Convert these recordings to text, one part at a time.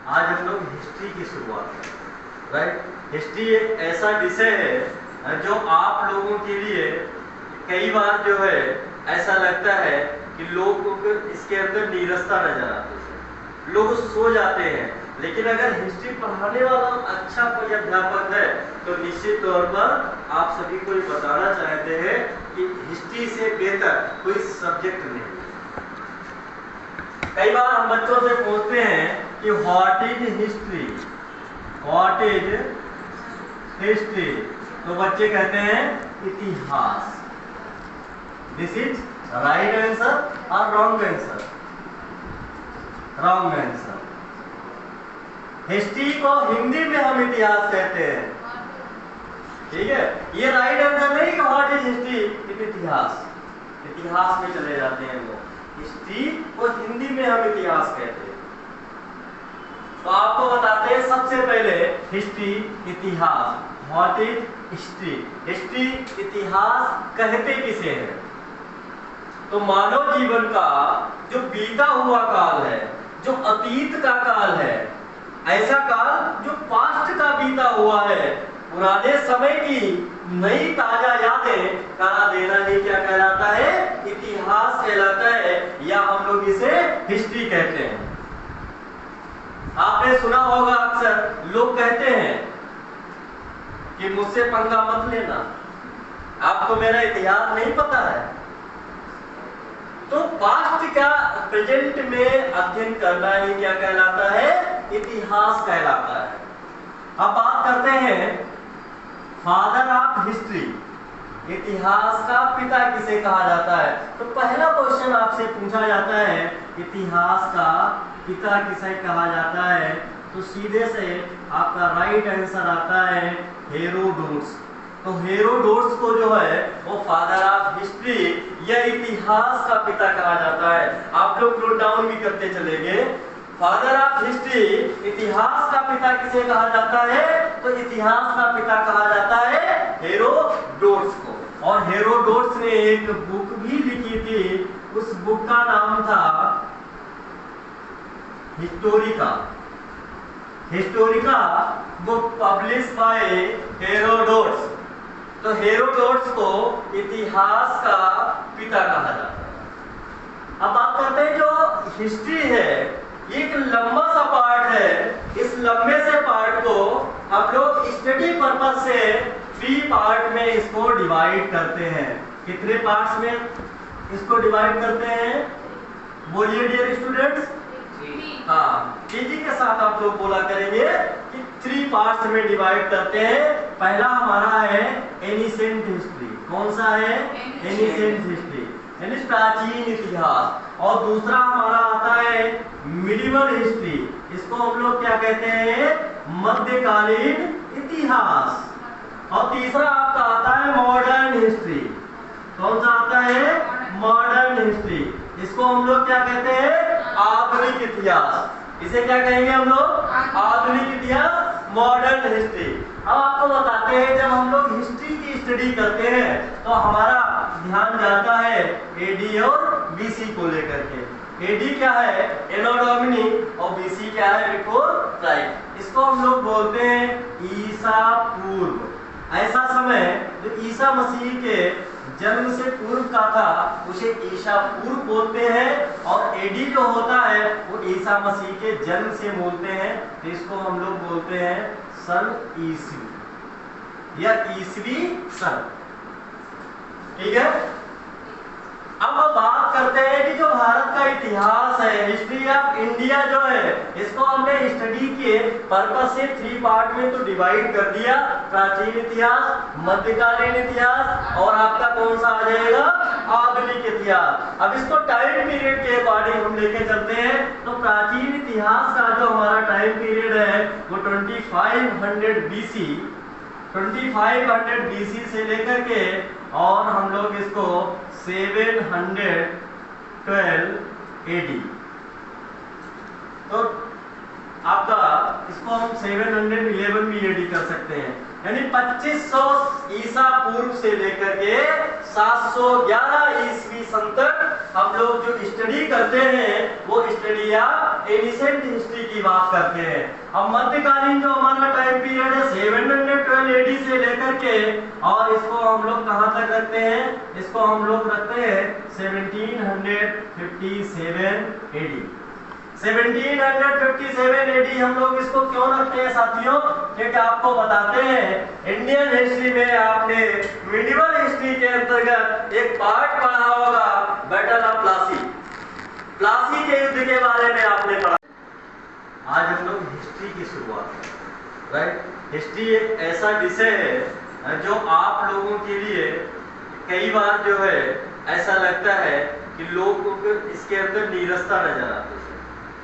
आज हम लोग हिस्ट्री की शुरुआत करें। राइट, हिस्ट्री एक ऐसा विषय है जो आप लोगों के लिए कई बार जो है ऐसा लगता है कि लोगों को इसके अंदर नीरसता नजर आती है, लोग सो जाते हैं। लेकिन अगर हिस्ट्री पढ़ाने वाला अच्छा कोई अध्यापक है तो निश्चित तौर पर आप सभी को ये बताना चाहते हैं कि हिस्ट्री से बेहतर कोई सब्जेक्ट नहीं। कई बार हम बच्चों से पूछते हैं कि what is history, what is history, तो बच्चे कहते हैं इतिहास। दिस इज राइट आंसर और wrong answer? Wrong answer. History को हिंदी में हम इतिहास कहते हैं, ठीक है। ये राइट आंसर नहीं कि व्हाट इज हिस्ट्री, इतिहास। इतिहास में चले जाते हैं वो। हिस्ट्री को हिंदी में हम इतिहास कहते हैं। तो आपको बताते हैं सबसे पहले हिस्ट्री, इतिहास। What is history? हिस्ट्री, इतिहास कहते किसे हैं? तो मानव जीवन का जो बीता हुआ काल है, जो अतीत का काल है, ऐसा काल जो पास्ट का बीता हुआ है, पुराने समय की नई ताजा यादें करा देना ही क्या कहलाता है? इतिहास कहलाता है, या हम लोग इसे हिस्ट्री कहते हैं। आपने सुना होगा अक्सर लोग कहते हैं कि मुझसे पंगा मत लेना, आपको मेरा इतिहास नहीं पता है। तो पास्ट का प्रेजेंट में अध्ययन करना ही क्या कहलाता है? इतिहास कहलाता है। अब बात करते हैं फादर ऑफ हिस्ट्री, इतिहास का पिता किसे कहा जाता है? तो पहला क्वेश्चन आपसे पूछा जाता है इतिहास का पिता किसे कहा जाता है, तो सीधे से आपका राइट आंसर आता है हेरोडोटस। तो हेरोडोटस को जो है वो फादर ऑफ हिस्ट्री या इतिहास का पिता कहा जाता है। आप लोग नोट डाउन भी करते चलेंगे। फादर ऑफ हिस्ट्री, इतिहास का पिता किसे कहा जाता है? तो इतिहास का पिता कहा जाता है हेरोडोटस को। और हेरोडोटस ने एक बुक भी लिखी थी, उस बुक का नाम था Historica. Historica book publish by Herodotus. तो हेरोडोटस को इतिहास का पिता कहा जाता है। अब बात करते हैं जो हिस्ट्री है, एक लंबा सा पार्ट है। इस लंबे से पार्ट को हम लोग स्टडी पर्पस से 3 पार्ट में इसको डिवाइड करते हैं। कितने पार्ट्स में इसको डिवाइड करते हैं? बोलिए डियर स्टूडेंट्स। हाँ, तेजी के साथ आप लोग बोला करेंगे कि 3 पार्ट्स में डिवाइड करते हैं। पहला हमारा है एनिसेंट हिस्ट्री। कौन सा है? एनिसेंट हिस्ट्री, यानी प्राचीन इतिहास। और दूसरा हमारा आता है मिडिवल हिस्ट्री, इसको हम लोग क्या कहते हैं? मध्यकालीन इतिहास। और तीसरा आपका आता है मॉडर्न हिस्ट्री। कौन सा आता है? Modern history. इसको हम लोग क्या कहते हैं? आधुनिक इतिहास। इसे क्या कहेंगे हम लोग? आधुनिक इतिहास, मॉडर्न हिस्ट्री। अब आपको बताते हैं जब हम लोग हिस्ट्री की स्टडी करते हैं तो हमारा ध्यान जाता है एडी और बीसी को लेकर के। एडी क्या है? एनो डोमिनी, और बीसी क्या है? Before Christ. इसको हम लोग बोलते हैं ईसा पूर्व। ऐसा समय जो ईसा मसीह के जन्म से पूर्व का था उसे ईसा पूर्व बोलते हैं। और एडी जो होता है वो ईसा मसीह के जन्म से बोलते हैं, तो इसको हम लोग बोलते हैं सन ईसवी या ईसवी सन। ठीक है। अब बात करते हैं कि जो भारत का इतिहास है, हिस्ट्री ऑफ इंडिया जो है, इसको हमने स्टडी के पर्पस से 3 पार्ट में तो डिवाइड कर दिया। प्राचीन इतिहास, मध्यकालीन इतिहास, और आपका कौन सा आ जाएगा? आधुनिक इतिहास। अब इसको टाइम पीरियड के अकॉर्डिंग हम लेके चलते हैं। तो प्राचीन इतिहास का जो हमारा टाइम पीरियड है वो 2500 BC, 2500 BC से लेकर के, और हम लोग इसको 712 AD। तो आपका इसको हम 711 भी AD कर सकते हैं, यानी 2500 ईसा पूर्व से लेकर के 711 ईस्वी सन तक हम लोग जो स्टडी करते हैं वो स्टडी ऑफ एनिसेंट हिस्ट्री की बात करते हैं। अब मध्यकालीन जो हमारा टाइम पीरियड है 712 एडी से लेकर के, और इसको हम लोग कहां तक रखते हैं, इसको हम लोग रखते हैं 1757 एडी। 1757 एडी हम लोग इसको क्यों रखते हैं साथियों, क्योंकि आपको बताते हैं इंडियन हिस्ट्री में आपने मिडिवल हिस्ट्री के अंतर्गत एक पार्ट पढ़ा होगा, बैटल ऑफ प्लासी। प्लासी के युद्ध के बारे में आपने पढ़ा। आज हम लोग हिस्ट्री की शुरुआत करें, राइट। हिस्ट्री एक ऐसा विषय है जो आप लोगों के लिए कई बार जो है ऐसा लगता है कि लोगों को इसके अंदर नीरसता नजर आती है,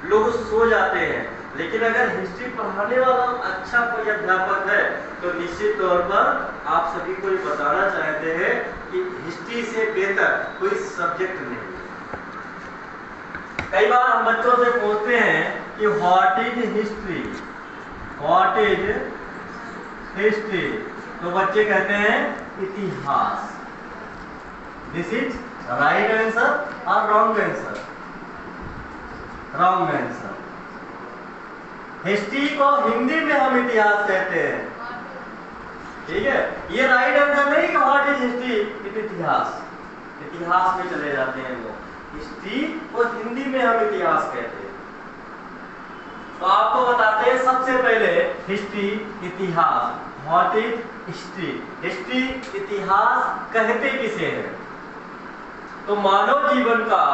लोग सो जाते हैं, लेकिन अगर हिस्ट्री पढ़ाने वाला अच्छा कोई अध्यापक है तो निश्चित तौर पर आप सभी को बताना चाहते हैं कि हिस्ट्री से बेहतर कोई सब्जेक्ट नहीं। कई बार हम बच्चों से पूछते हैं कि what is history, what is history, तो बच्चे कहते हैं इतिहास। दिस इज राइट आंसर और wrong answer, wrong answer. History को हिंदी में हम इतिहास कहते हैं, ठीक है। ये राइट आंसर नहीं कि व्हाट इज हिस्ट्री, इतिहास, इतिहास में चले जाते हैं वो। हिस्ट्री को हिंदी में हम इतिहास कहते हैं। तो आपको बताते हैं सबसे पहले हिस्ट्री इतिहास, व्हाट इज हिस्ट्री। हिस्ट्री इतिहास कहते किसे हैं, तो मानव जीवन का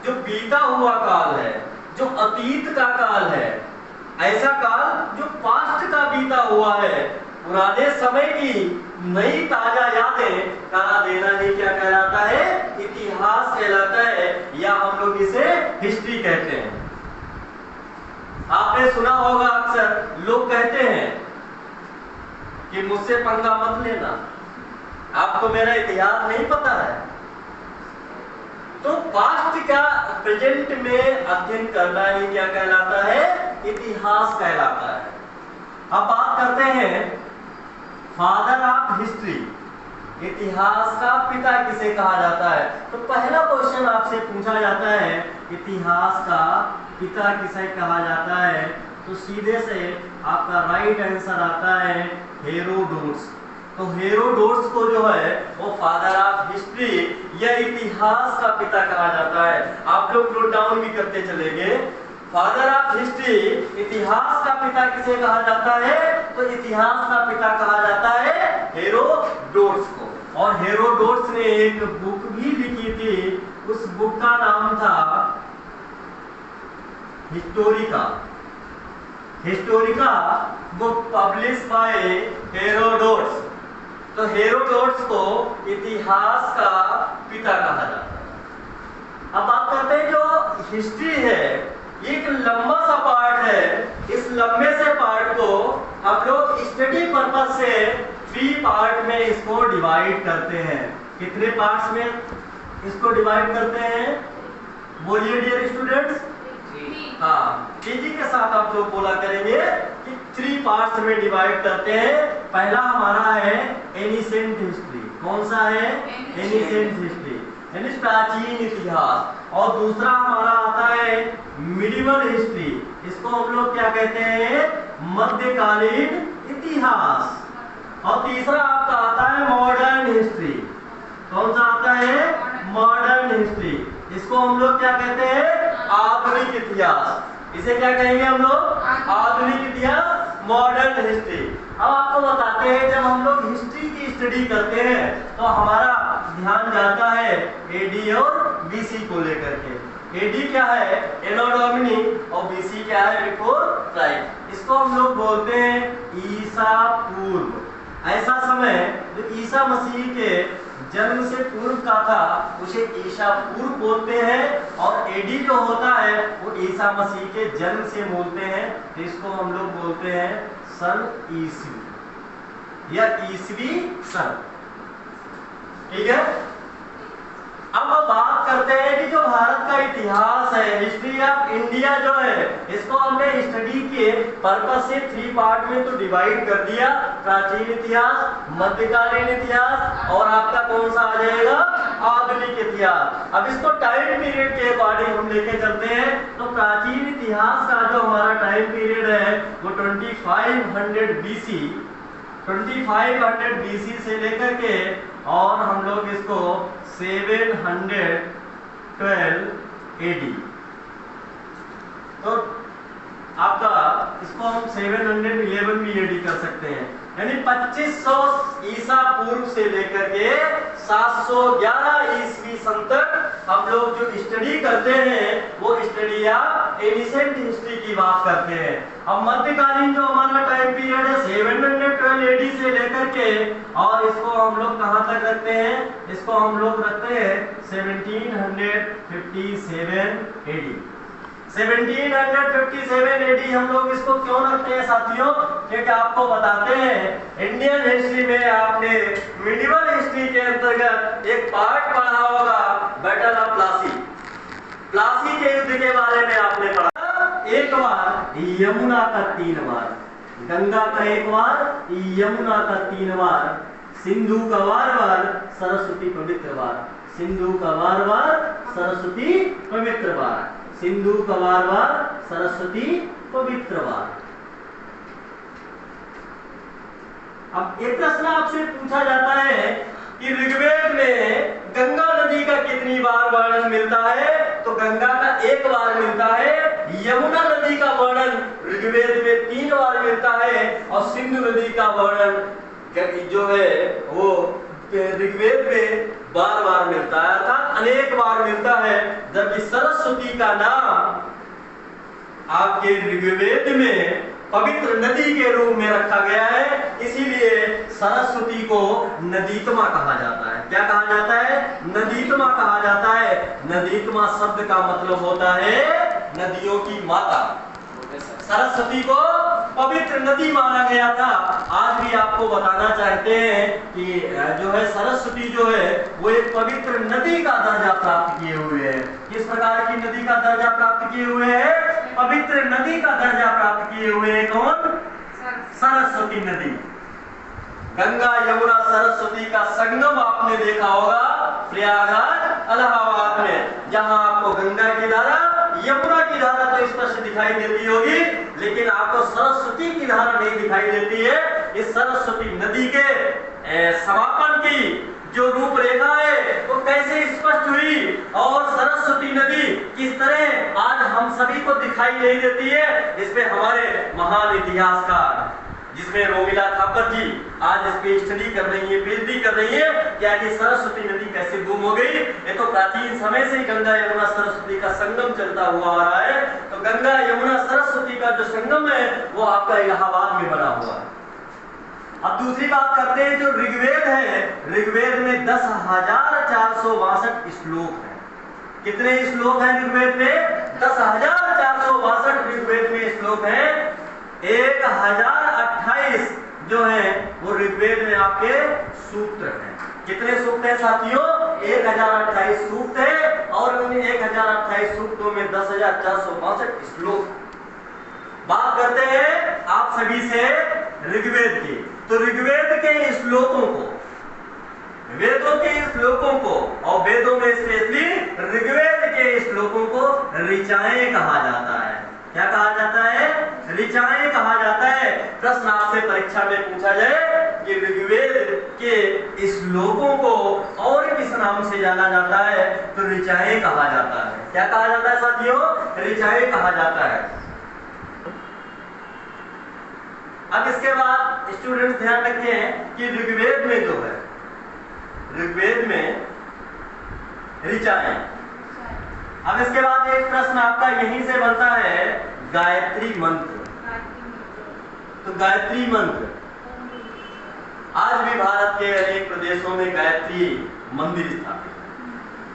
जो बीता हुआ काल है, जो अतीत का काल है, ऐसा काल जो पास्ट का बीता हुआ है, पुराने समय की नई ताजा यादें करा देना ही क्या कहलाता है, इतिहास कहलाता है, या हम लोग इसे हिस्ट्री कहते हैं। आपने सुना होगा अक्सर लोग कहते हैं कि मुझसे पंगा मत लेना, आपको मेरा इतिहास नहीं पता है। तो पास्ट का प्रेजेंट में अध्ययन करना ही क्या कहलाता है, इतिहास कहलाता है। अब बात करते हैं फादर ऑफ हिस्ट्री, इतिहास का पिता किसे कहा जाता है। तो पहला क्वेश्चन आपसे पूछा जाता है इतिहास का पिता किसे कहा जाता है, तो सीधे से आपका राइट आंसर आता है हेरोडोटस। तो हेरोडोटस को जो है वो फादर ऑफ हिस्ट्री या इतिहास का पिता कहा जाता है। आप लोग नोट डाउन भी करते चलेंगे। फादर ऑफ हिस्ट्री, इतिहास का पिता किसे कहा जाता है, तो इतिहास का पिता कहा जाता है हेरोडोटस को। और हेरोडोटस ने एक बुक भी लिखी थी, उस बुक का नाम था Historica. Historica book publish by Herodotus. तो हेरोडोटस को इतिहास का पिता कहा जाता है। अब बात करते हैं जो हिस्ट्री है, एक लंबा सा पार्ट है। इस लंबे से पार्ट को हम लोग स्टडी पर्पस से 3 पार्ट में इसको डिवाइड करते हैं। कितने पार्ट्स में इसको डिवाइड करते हैं, बोलिए डियर स्टूडेंट्स। हाँ, तेजी के साथ आप लोग बोला करेंगे कि 3 पार्ट्स में डिवाइड करते हैं। पहला हमारा है एनिसेंट हिस्ट्री। कौन सा है, एनिसेंट हिस्ट्री यानी प्राचीन इतिहास। और दूसरा हमारा आता है मिडिवल हिस्ट्री, इसको हम लोग क्या कहते हैं, मध्यकालीन इतिहास। और तीसरा आपका आता है मॉडर्न हिस्ट्री। कौन सा आता है, मॉडर्न हिस्ट्री, इसको हम लोग क्या कहते हैं, आधुनिक इतिहास। इसे क्या कहेंगे हम लोग, आधुनिक इतिहास, मॉडर्न हिस्ट्री। अब आपको बताते हैं जब हम लोग हिस्ट्री की स्टडी करते हैं तो हमारा ध्यान जाता है एडी और बीसी को लेकर के। एडी क्या है, एनो डोमिनी, और बीसी क्या है, बिफोर क्राइस्ट। इसको हम लोग बोलते हैं ईसा पूर्व। ऐसा समय जो ईसा मसीह के जन्म से पूर्व का था उसे ईसा पूर्व बोलते हैं, और एडी जो होता है वो ईसा मसीह के जन्म से बोलते हैं, तो इसको हम लोग बोलते हैं सन ईसवी या ईसवी सन। ठीक है। अब बात करते हैं कि जो भारत का इतिहास है, हिस्ट्री ऑफ इंडिया जो है, इसको हमने स्टडी के पर्पस से 3 पार्ट में तो डिवाइड कर दिया, प्राचीन इतिहास, मध्यकालीन इतिहास, और आपका कौन सा आ जाएगा, आधुनिक इतिहास। अब इसको टाइम पीरियड के अकॉर्डिंग हम लेके चलते हैं। तो प्राचीन इतिहास का जो हमारा टाइम पीरियड है वो 2500 BC, 2500 BC से लेकर के और हम लोग इसको 712 AD, तो आपका इसको हम 711 भी AD कर सकते हैं, यानी 2500 ईसा पूर्व से लेकर के 711 ईस्वी सन तक हम लोग जो स्टडी करते हैं वो स्टडी या एनिसेंट हिस्ट्री की बात करते हैं। अब मध्यकालीन जो हमारा टाइम पीरियड है 712 AD से लेकर के, और इसको हम लोग कहां तक रखते हैं, इसको हम लोग रखते हैं 1757 AD। 1757 AD हम लोग इसको क्यों रखते हैं साथियों, क्योंकि आपको बताते हैं इंडियन हिस्ट्री में आपने मिडिवल हिस्ट्री के अंतर्गत एक पार्ट पढ़ा होगा, बैटल ऑफ प्लासी। प्लासी के युद्ध के बारे में आपने पढ़ा। एक बार यमुना का 3 बार, गंगा का 1 बार, यमुना का 3 बार, सिंधु का बार, सरस्वती पवित्र बार, सिंधु का बार, सरस्वती पवित्र बार, सिंधु का बार, सरस्वती पवित्र बार। अब एक प्रश्न आपसे पूछा जाता है कि ऋग्वेद में गंगा नदी का कितनी बार वर्णन मिलता है, तो गंगा का 1 बार मिलता है। यमुना नदी का वर्णन ऋग्वेद में 3 बार मिलता है, और सिंधु नदी का वर्णन जो है वो ऋग्वेद में बार मिलता है, अर्थात अनेक बार मिलता है। जबकि सरस्वती का नाम आपके ऋग्वेद में पवित्र नदी के रूप में रखा गया है, इसीलिए सरस्वती को नदीतमा कहा जाता है। क्या कहा जाता है, नदीतमा कहा जाता है। नदीतमा शब्द का मतलब होता है नदियों की माता। सरस्वती को पवित्र नदी माना गया था। आज भी आपको बताना चाहते हैं कि जो है सरस्वती जो है वो एक पवित्र नदी का दर्जा प्राप्त किए हुए है। किस प्रकार की नदी का दर्जा प्राप्त किए हुए है, पवित्र नदी का दर्जा प्राप्त किए हुए है। कौन, सरस्वती नदी। गंगा यमुना सरस्वती का संगम आपने देखा होगा प्रयागराज इलाहाबाद में, जहां आपको गंगा की धारा यमुना की धारा तो स्पष्ट दिखाई देती होगी, लेकिन आपको सरस्वती की धारा नहीं दिखाई देती है। इस सरस्वती नदी के समापन की जो रूपरेखा है वो कैसे स्पष्ट हुई, और सरस्वती नदी किस तरह आज हम सभी को दिखाई नहीं देती है, इस पे हमारे महान इतिहासकार जिसमें रोमिला थापर जी आज इस पे स्टडी कर रही है, पीएचडी कर रही है, क्या कि सरस्वती नदी कैसे गुम हो गई। ये तो प्राचीन समय से गंगा यमुना सरस्वती का संगम चलता हुआ आ रहा है। तो गंगा यमुना सरस्वती का जो संगम है वो आपका इलाहाबाद में बना हुआ है। अब दूसरी बात करते हैं, जो ऋग्वेद है, ऋग्वेद में 10,462 श्लोक है। कितने श्लोक हैं ऋग्वेद में, 10,462 ऋग्वेद में श्लोक है। 1028 जो है वो ऋग्वेद में आपके सूक्त हैं। कितने सूक्त हैं साथियों, 1028 सूक्त है, और उन 1028 सूक्तों में 10,462 श्लोक। बात करते हैं आप सभी से ऋग्वेद की। तो ऋग्वेद के श्लोकों को, वेदों के श्लोकों को, और वेदों में स्पेशली ऋग्वेद के श्लोकों को ऋचाएं कहा जाता है। क्या कहा जाता है, ऋचाएं कहा जाता है। प्रश्न आपसे परीक्षा में पूछा जाए कि ऋग्वेद के श्लोकों को और किस नाम से जाना जाता है, तो ऋचाएं कहा जाता है। क्या कहा जाता है साथियों, ऋचाएं कहा जाता है। अब इसके बाद स्टूडेंट्स ध्यान रखें कि ऋग्वेद में जो है, ऋग्वेद में ऋचाएं। अब इसके बाद एक प्रश्न आपका यहीं से बनता है, गायत्री मंत्र। तो गायत्री मंत्र आज भी भारत के अनेक प्रदेशों में गायत्री मंदिर स्थापित है,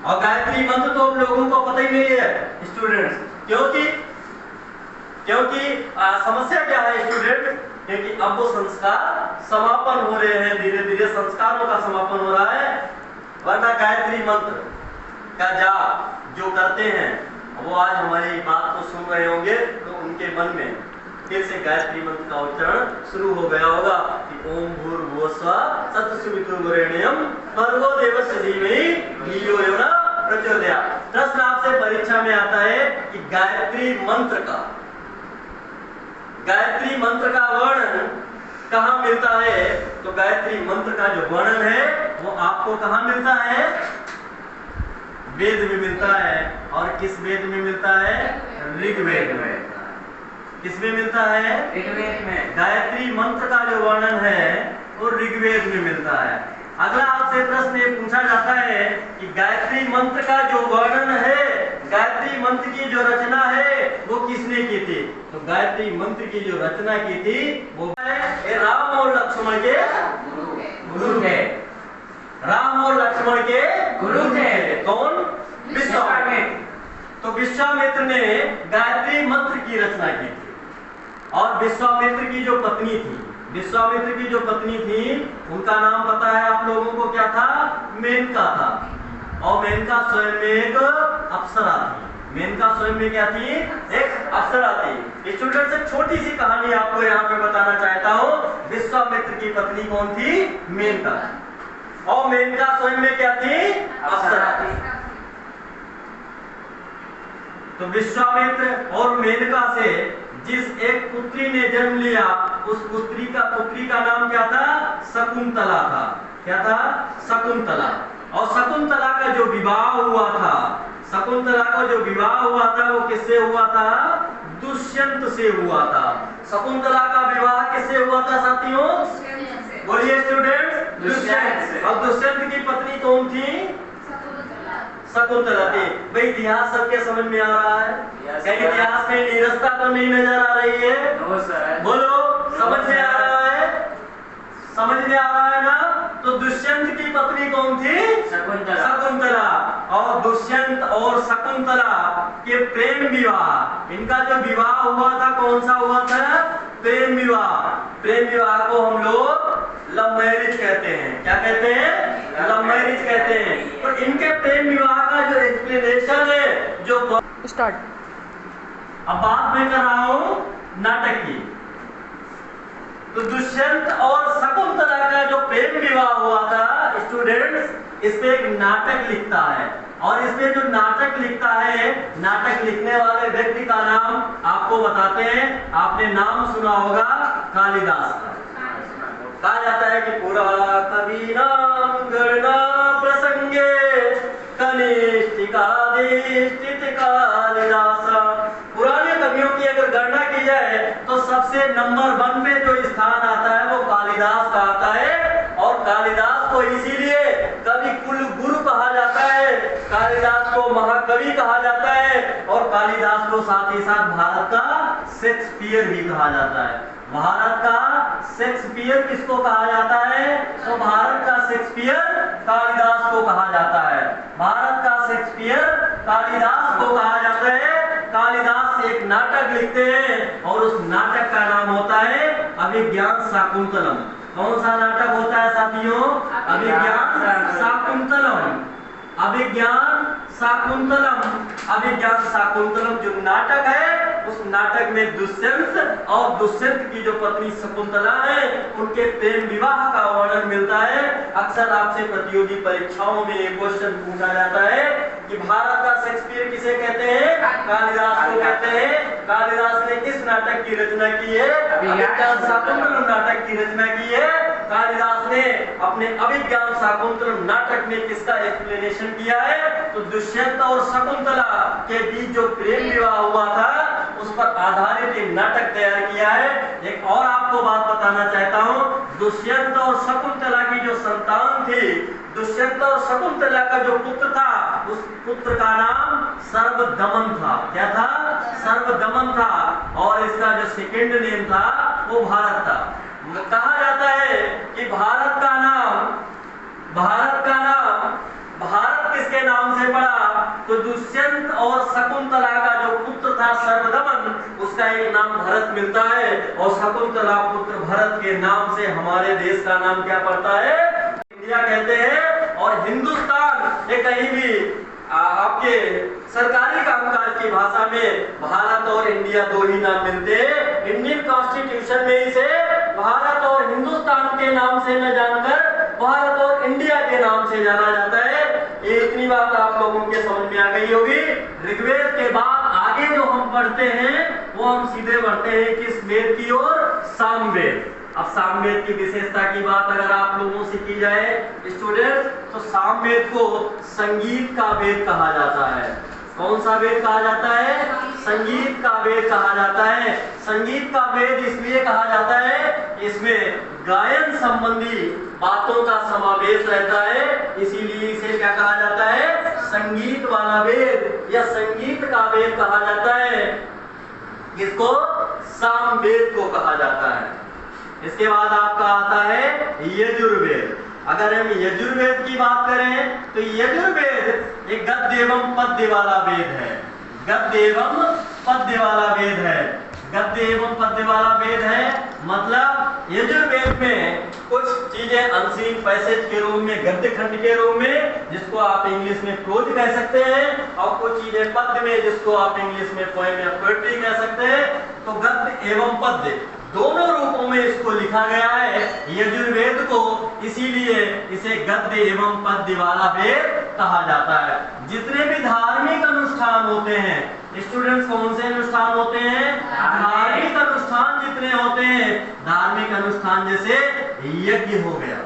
और गायत्री मंत्र तो हम लोगों को पता ही नहीं है स्टूडेंट्स। क्योंकि समस्या क्या है स्टूडेंट, क्योंकि अब वो संस्कार समापन हो रहे हैं, धीरे धीरे संस्कारों का समापन हो रहा है। वरना गायत्री मंत्र का जाप जो करते हैं वो आज हमारी बात को सुन रहे होंगे, तो उनके मन में फिर से गायत्री मंत्र का उच्चारण शुरू हो गया होगा कि ओम भूर्भुवः स्वः तत्सवितुर्वरेण्यं भर्गो देवस्य धीमहि धियो यो न प्रचोदयात्। प्रश्न आपसे परीक्षा में आता है कि गायत्री मंत्र का वर्णन कहाँ मिलता है? तो गायत्री मंत्र का जो वर्णन है वो आपको कहाँ मिलता है? वेद में मिलता है। और किस वेद में मिलता है? ऋग्वेद में। किसमें मिलता है? ऋग्वेद में। गायत्री मंत्र का जो वर्णन है वो ऋग्वेद में मिलता है। अगला आपसे प्रश्न ये पूछा जाता है कि गायत्री मंत्र का जो वर्णन है, गायत्री मंत्र की जो रचना है वो किसने की थी? तो गायत्री मंत्र की जो रचना की थी वो है राम और लक्ष्मण के गुरु थे। राम और लक्ष्मण के गुरु थे। कौन? विश्वामित्र। तो विश्वामित्र ने गायत्री मंत्र की रचना की थी। और विश्वामित्र की जो पत्नी थी उनका नाम पता है आप लोगों को? क्या था? मेनका था। और मेनका स्वयं एक अप्सरा थी। मेनका स्वयं में क्या थी? एक अप्सरा थी। स्टूडेंट से छोटी सी कहानी आपको यहाँ पे बताना चाहता हूँ। विश्वामित्र की पत्नी कौन थी? मेनका। और मेनका स्वयं में क्या थी? अप्सरा थी। तो विश्वामित्र और मेनका से जिस एक पुत्री ने जन्म लिया उस पुत्री का नाम क्या था? शकुंतला था। क्या था? शकुंतला। और शकुंतला का जो विवाह हुआ था वो किससे हुआ था? दुष्यंत से हुआ था। शकुंतला का विवाह किससे हुआ था साथियों? बोलिए स्टूडेंट। दुष्यंत से। और दुष्यंत की पत्नी कौन थी? शकुंतला थी। भाई इतिहास सबके समझ में आ रहा है? कहीं इतिहास में नीरसता तो नहीं नजर आ रही है? बोलो, समझ में आ रहा है? समझ में आ रहा है ना? तो दुष्यंत की पत्नी कौन थी? शकुंतला। और दुष्यंत और शकुंतला के प्रेम विवाह, इनका जो विवाह हुआ था कौन सा हुआ था? प्रेम विवाह। प्रेम विवाह को हम लोग लव मैरिज कहते हैं। क्या कहते हैं? लव मैरिज कहते हैं। तो इनके प्रेम विवाह का जो एक्सप्लेनेशन है जो स्टार्ट अब बात मैं कर रहा हूं नाटक की। तो दुष्यंत और शकुंतला का जो प्रेम विवाह हुआ था स्टूडेंट्स, इस पे एक नाटक लिखता है। और इसमें जो नाटक लिखता है, नाटक लिखने वाले व्यक्ति का नाम आपको बताते हैं। आपने नाम सुना होगा कालिदास का। कहा जाता है कि पुरा कवीनाम गणना प्रसंगे कनिष्ठिकाधिष्ठित कालिदासा। पुराने कवियों की अगर गणना की जाए तो सबसे नंबर 1 पे जो स्थान आता है वो कालिदास का आता है। और कालिदास को इसीलिए कवि कुल गुरु कहा जाता है, कालिदास को महाकवि कहा जाता है। और कालिदास को साथ ही साथ भारत का शेक्सपियर भी कहा जाता है। भारत का शेक्सपियर किसको कहा जाता है? तो भारत का शेक्सपियर कालिदास को कहा जाता है। भारत का शेक्सपियर कालिदास को कहा जाता है। कालिदास एक नाटक लिखते हैं और उस नाटक का नाम होता है अभिज्ञान शाकुंतलम। कौन सा नाटक होता है साथियों? अभिज्ञान शाकुंतलम। अभिज्ञान शाकुंतलम। अभिज्ञान शाकुंतलम जो नाटक है उस नाटक में दुष्यंत और दुष्यंत की जो पत्नी शकुंतला है उनके प्रेम विवाह का वर्णन मिलता है। अक्सर आपसे प्रतियोगी परीक्षाओं में एक क्वेश्चन पूछा जाता है कि भारत का शेक्सपियर किसे कहते हैं? कालिदास को कहते हैं। कालिदास ने किस नाटक की रचना की है? अभिज्ञान शाकुंतलम नाटक की रचना की है। कालिदास ने अपने अभिज्ञान शाकुंतलम नाटक में किसका एक्सप्लेनेशन किया है? तो दुष्यंत और शकुंतला के बीच जो प्रेम विवाह हुआ था उस पर आधारित एक नाटक तैयार किया है। एक और आपको बात बताना चाहता हूँ, दुष्यंत और शकुंतला की जो संतान थी, दुष्यंत और शकुंतला का जो पुत्र था उस पुत्र का नाम सर्वदमन था। क्या था? सर्वदमन था। और इसका जो सेकंड नेम था वो भारत था। कहा जाता है कि भारत का नाम भारत किसके नाम से पड़ा? तो दुष्यंत और शकुंतला का जो पुत्र था सर्वदमन, उसका एक नाम भरत मिलता है। और शकुंतला पुत्र भरत के नाम से हमारे देश का नाम क्या पड़ता है? इंडिया कहते हैं। और हिंदुस्तान ये कहीं भी आपके सरकारी कामकाज की भाषा में भारत और इंडिया दो ही नाम मिलते हैं। इंडियन कॉन्स्टिट्यूशन में इसे भारत और हिंदुस्तान के नाम से न जानकर भारत और इंडिया के नाम से जाना जाता है। ये इतनी इतनी बात आप लोगों के समझ में आ गई होगी। ऋग्वेद के बाद आगे जो हम पढ़ते हैं वो हम सीधे बढ़ते हैं किस वेद की ओर? सामवेद। अब सामवेद की विशेषता की बात अगर आप लोगों से की जाए स्टूडेंट, तो सामवेद को संगीत का वेद कहा जाता है। कौन सा वेद कहा जाता है? संगीत का वेद कहा जाता है। संगीत का वेद इसलिए कहा जाता है, इसमें गायन संबंधी बातों का समावेश रहता है, इसीलिए इसे क्या कहा जाता है? संगीत वाला वेद या संगीत का वेद कहा जाता है। इसको सामवेद को कहा जाता है। इसके बाद आपका आता है यजुर्वेद। अगर हम यजुर्वेद की बात करें तो यजुर्वेद एक गद्य एवं पद्य वाला वेद है। गद्य एवं पद्य वाला वेद है। गद्य एवं पद्य वाला वेद है मतलब यजुर्वेद में कुछ चीजें अनसीन पैसेज के रूप में, गद्य खंड के रूप में, जिसको आप इंग्लिश में प्रोज कह सकते हैं, और कुछ चीजें पद्य में, जिसको आप इंग्लिश में पोएम या पोएट्री कह सकते हैं। तो गद्य एवं पद्य दोनों रूपों में इसको लिखा गया है यजुर्वेद को, इसीलिए इसे गद्य एवं पद्य वाला वेद कहा जाता है। जितने भी धार्मिक अनुष्ठान होते हैं स्टूडेंट्स, कौन से अनुष्ठान होते हैं? धार्मिक अनुष्ठान जितने होते हैं, धार्मिक अनुष्ठान जैसे यज्ञ हो गया,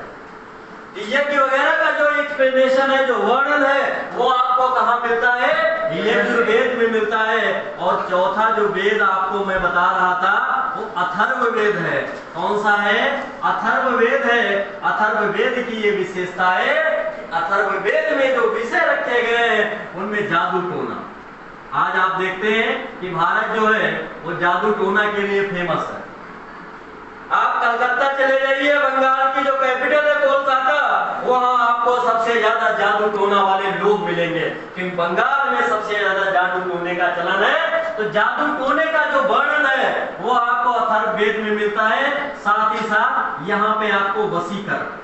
यज्ञ वगैरह का जो एक्सप्लेनेशन है, जो वर्णन है, वो आपको कहाँ मिलता है? यजुर्वेद में मिलता है। और चौथा जो वेद आपको मैं बता रहा था वो अथर्ववेद है। कौन सा है? अथर्ववेद है। अथर्ववेद की ये विशेषता है, अथर्ववेद में जो विषय रखे गए हैं उनमें जादू टोना। आज आप देखते हैं कि भारत जो है वो जादू टोना के लिए फेमस है। आप कलकत्ता चले जाइए, बंगाल की जो कैपिटल है कोलकाता, वहां आपको सबसे ज्यादा जादू टोना वाले लोग मिलेंगे, क्योंकि बंगाल में सबसे ज्यादा जादू टोने का चलन है। तो जादू टोने का जो वर्णन है वो आपको अथर्ववेद में मिलता है। साथ ही साथ यहाँ पे आपको वशीकरण,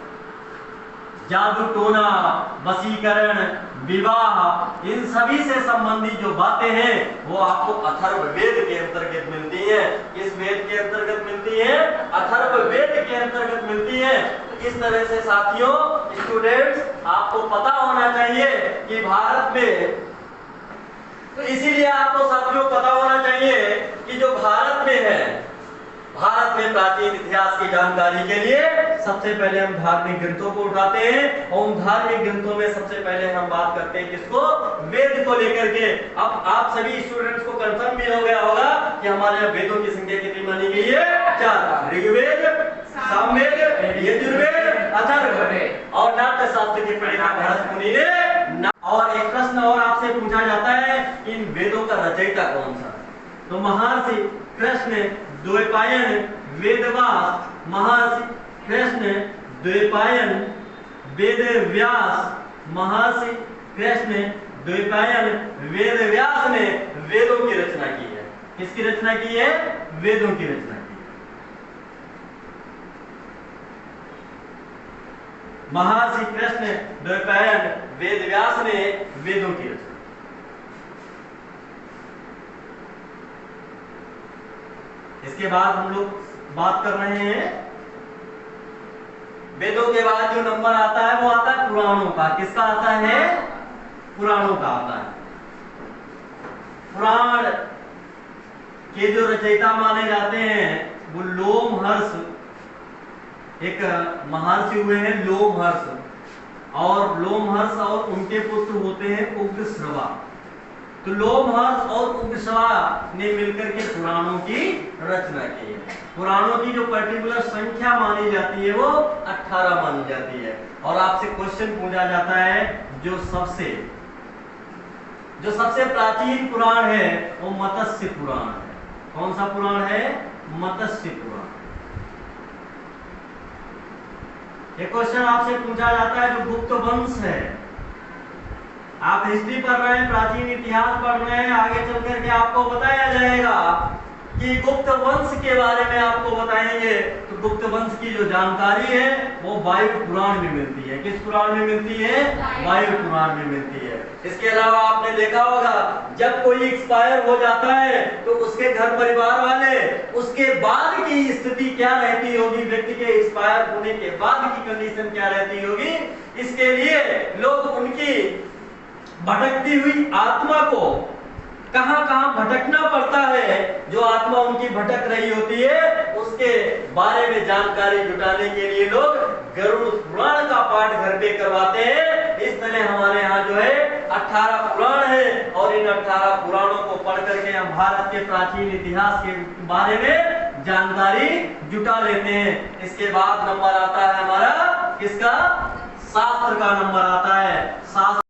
जादू टोना, वशीकरण, विवाह, इन सभी से संबंधित जो बातें हैं वो आपको अथर्ववेद के अंतर्गत मिलती है। किस वेद के अंतर्गत मिलती है? अथर्ववेद के अंतर्गत मिलती है। तो इस तरह से साथियों, स्टूडेंट्स, आपको पता होना चाहिए कि भारत में, तो इसीलिए आपको साथियों पता होना चाहिए कि जो भारत में है, भारत में प्राचीन इतिहास की जानकारी के लिए सबसे पहले हम धार्मिक ग्रंथों को उठाते हैं, और उन धार्मिक ग्रंथों में सबसे पहले हम बात करते हैं किसको? वेद को लेकर के। अब आप सभी स्टूडेंट्स को कंफर्म भी हो गया होगा कि हमारे यहाँ वेदों की संख्या कितनी मानी गई है? 4। ऋग्वेद, सामवेद, यजुर्वेद, अथर्ववेद और नाट्य शास्त्र के प्रणेता भरत मुनि ने। और एक प्रश्न और आपसे पूछा जाता है, इन वेदों का रचयिता कौन सा? तो महर्षि कृष्ण द्वैपायन वेदव्यास, महर्षि कृष्ण द्वैपायन वेदव्यास, महर्षि कृष्ण द्वैपायन वेदव्यास ने वेदों की रचना की है। किसकी रचना की है? वेदों की रचना की। महर्षि कृष्ण द्वैपायन वेदव्यास ने वेदों की रचना। इसके बाद हम लोग बात कर रहे हैं वेदों के बाद जो नंबर आता है वो आता है पुराणों का। किसका आता है? पुराणों का आता है। पुराण के जो रचयिता माने जाते हैं वो लोमहर्ष, एक महर्षि हुए हैं लोमहर्ष, और लोमहर्ष और उनके पुत्र होते हैं उग्रश्रवा। तो लोमहर्ष और उग्रश्रवा ने मिलकर के पुराणों की रचना की है। पुराणों की जो पर्टिकुलर संख्या मानी जाती है वो 18 मानी जाती है। और आपसे क्वेश्चन पूछा जाता है, जो सबसे प्राचीन पुराण है वो मत्स्य पुराण है। कौन सा पुराण है? मत्स्य पुराण। एक क्वेश्चन आपसे पूछा जाता है, जो गुप्त वंश है, आप हिस्ट्री पढ़ रहे हैं, प्राचीन इतिहास पढ़ रहे हैं, आगे चल करके आपको बताया जाएगा कि गुप्त वंश के बारे में आपको बताएंगे। तो गुप्त वंश की जो जानकारी है वो वायु पुराण में मिलती है। किस पुराण में मिलती है? वायु पुराण में मिलती है। इसके अलावा आपने देखा होगा, जब कोई एक्सपायर हो जाता है तो उसके घर परिवार वाले उसके बाद की स्थिति क्या रहती होगी, व्यक्ति के एक्सपायर होने के बाद की कंडीशन क्या रहती होगी, इसके लिए लोग उनकी भटकती हुई आत्मा को कहां कहां भटकना पड़ता है, जो आत्मा उनकी भटक रही होती है, उसके बारे में जानकारी जुटाने के लिए लोग गरुड़ पुराण का पाठ घर पे करवाते हैं। इस तरह हमारे यहाँ जो है 18 पुराण है, और इन 18 पुराणों को पढ़ करके हम भारत के प्राचीन इतिहास के बारे में जानकारी जुटा लेते हैं। इसके बाद नंबर आता है हमारा किसका? शास्त्र का नंबर आता है। शास्त्र